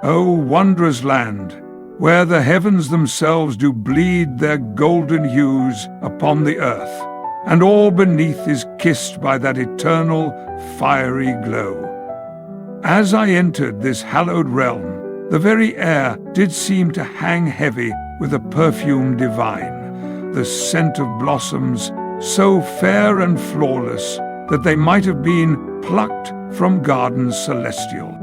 O wondrous land, where the heavens themselves do bleed their golden hues upon the earth, and all beneath is kissed by that eternal fiery glow. As I entered this hallowed realm, the very air did seem to hang heavy with a perfume divine, the scent of blossoms so fair and flawless that they might have been plucked from gardens celestial.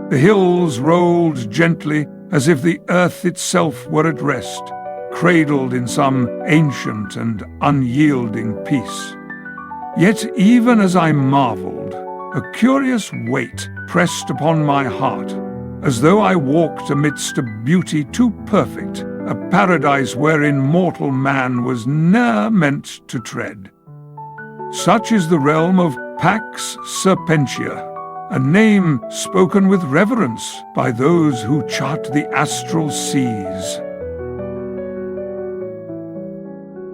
The hills rolled gently as if the earth itself were at rest, cradled in some ancient and unyielding peace. Yet even as I marveled, a curious weight pressed upon my heart, as though I walked amidst a beauty too perfect, a paradise wherein mortal man was ne'er meant to tread. Such is the realm of Pax Serpentia, a name spoken with reverence by those who chart the astral seas.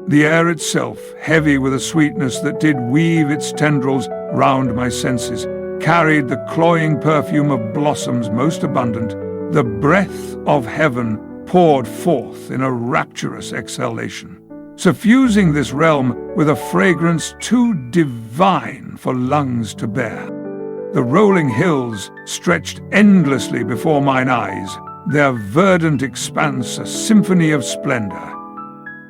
The air itself, heavy with a sweetness that did weave its tendrils round my senses, carried the cloying perfume of blossoms most abundant. The breath of heaven poured forth in a rapturous exhalation, suffusing this realm with a fragrance too divine for lungs to bear. The rolling hills stretched endlessly before mine eyes, their verdant expanse a symphony of splendor.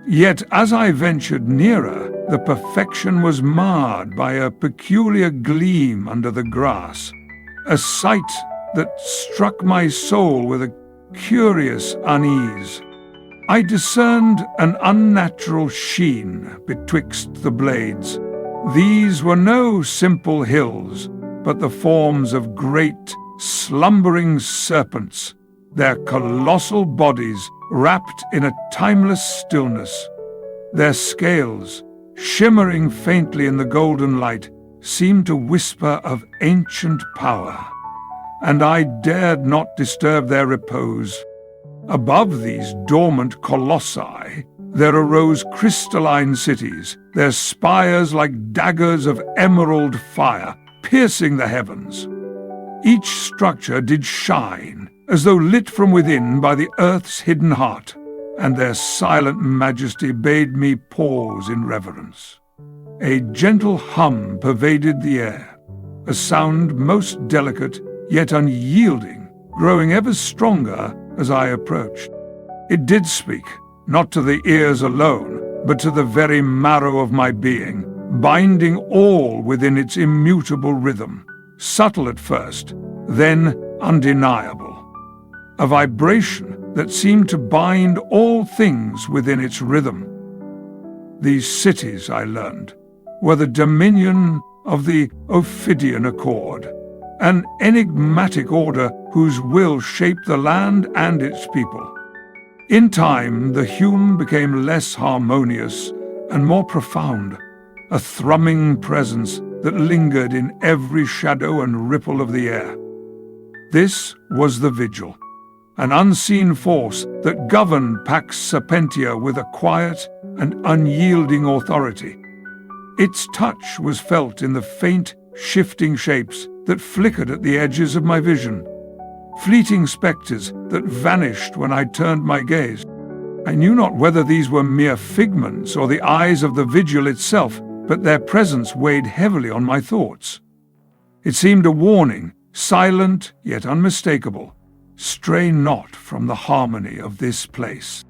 Yet as I ventured nearer, the perfection was marred by a peculiar gleam under the grass, a sight that struck my soul with a curious unease. I discerned an unnatural sheen betwixt the blades. These were no simple hills, but the forms of great, slumbering serpents, their colossal bodies wrapped in a timeless stillness. Their scales, shimmering faintly in the golden light, seemed to whisper of ancient power, and I dared not disturb their repose. Above these dormant colossi, there arose crystalline cities, their spires like daggers of emerald fire, piercing the heavens. Each structure did shine, as though lit from within by the earth's hidden heart, and their silent majesty bade me pause in reverence. A gentle hum pervaded the air, a sound most delicate yet unyielding, growing ever stronger as I approached. It did speak, not to the ears alone, but to the very marrow of my being, binding all within its immutable rhythm, subtle at first, then undeniable. A vibration that seemed to bind all things within its rhythm. These cities, I learned, were the dominion of the Ophidian Accord, an enigmatic order whose will shaped the land and its people. In time, the hum became less harmonious and more profound, a thrumming presence that lingered in every shadow and ripple of the air. This was the vigil, an unseen force that governed Pax Serpentia with a quiet and unyielding authority. Its touch was felt in the faint, shifting shapes that flickered at the edges of my vision, fleeting spectres that vanished when I turned my gaze. I knew not whether these were mere figments or the eyes of the vigil itself, but their presence weighed heavily on my thoughts. It seemed a warning, silent yet unmistakable. Stray not from the harmony of this place.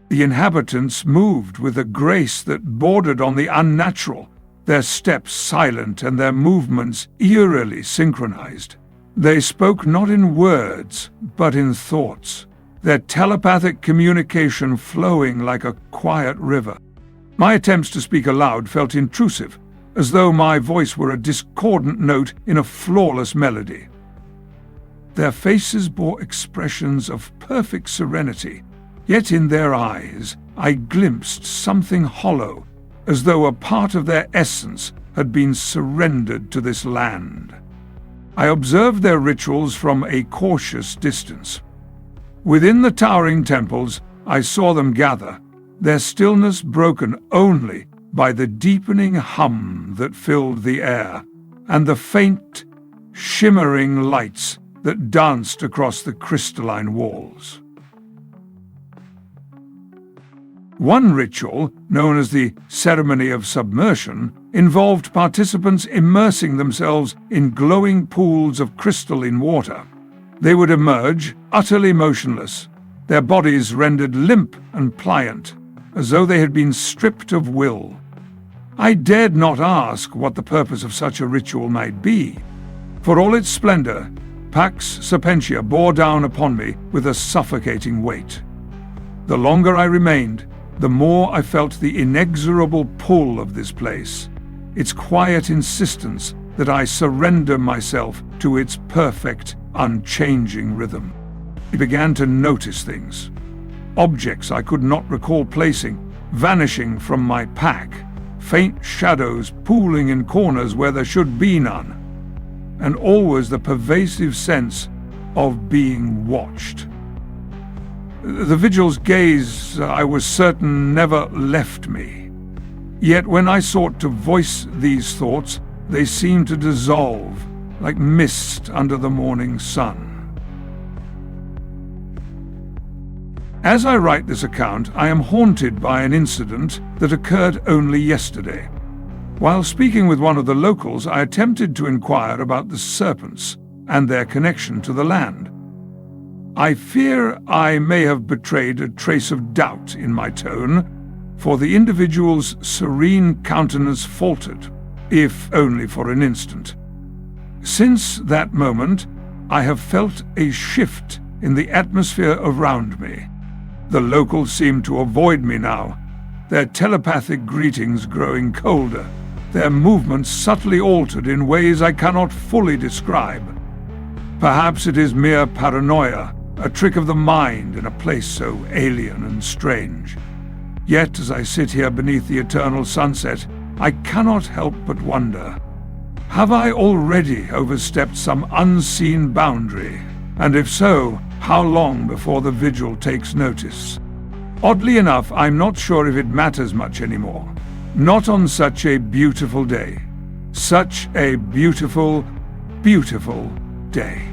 The inhabitants moved with a grace that bordered on the unnatural, their steps silent and their movements eerily synchronized. They spoke not in words, but in thoughts, their telepathic communication flowing like a quiet river. My attempts to speak aloud felt intrusive, as though my voice were a discordant note in a flawless melody. Their faces bore expressions of perfect serenity, yet in their eyes I glimpsed something hollow, as though a part of their essence had been surrendered to this land. I observed their rituals from a cautious distance. Within the towering temples, I saw them gather, their stillness broken only by the deepening hum that filled the air, and the faint, shimmering lights that danced across the crystalline walls. One ritual, known as the Ceremony of Submersion, involved participants immersing themselves in glowing pools of crystalline water. They would emerge, utterly motionless, their bodies rendered limp and pliant, as though they had been stripped of will. I dared not ask what the purpose of such a ritual might be. For all its splendor, Pax Serpentia bore down upon me with a suffocating weight. The longer I remained, the more I felt the inexorable pull of this place, its quiet insistence that I surrender myself to its perfect, unchanging rhythm. I began to notice things. Objects I could not recall placing, vanishing from my pack, faint shadows pooling in corners where there should be none, and always the pervasive sense of being watched. The vigil's gaze, I was certain, never left me. Yet when I sought to voice these thoughts, they seemed to dissolve, like mist under the morning sun. As I write this account, I am haunted by an incident that occurred only yesterday. While speaking with one of the locals, I attempted to inquire about the serpents and their connection to the land. I fear I may have betrayed a trace of doubt in my tone, for the individual's serene countenance faltered, if only for an instant. Since that moment, I have felt a shift in the atmosphere around me. The locals seem to avoid me now, their telepathic greetings growing colder, their movements subtly altered in ways I cannot fully describe. Perhaps it is mere paranoia, a trick of the mind in a place so alien and strange. Yet, as I sit here beneath the eternal sunset, I cannot help but wonder, have I already overstepped some unseen boundary? And if so, how long before the vigil takes notice? Oddly enough, I'm not sure if it matters much anymore. Not on such a beautiful day. Such a beautiful, beautiful day.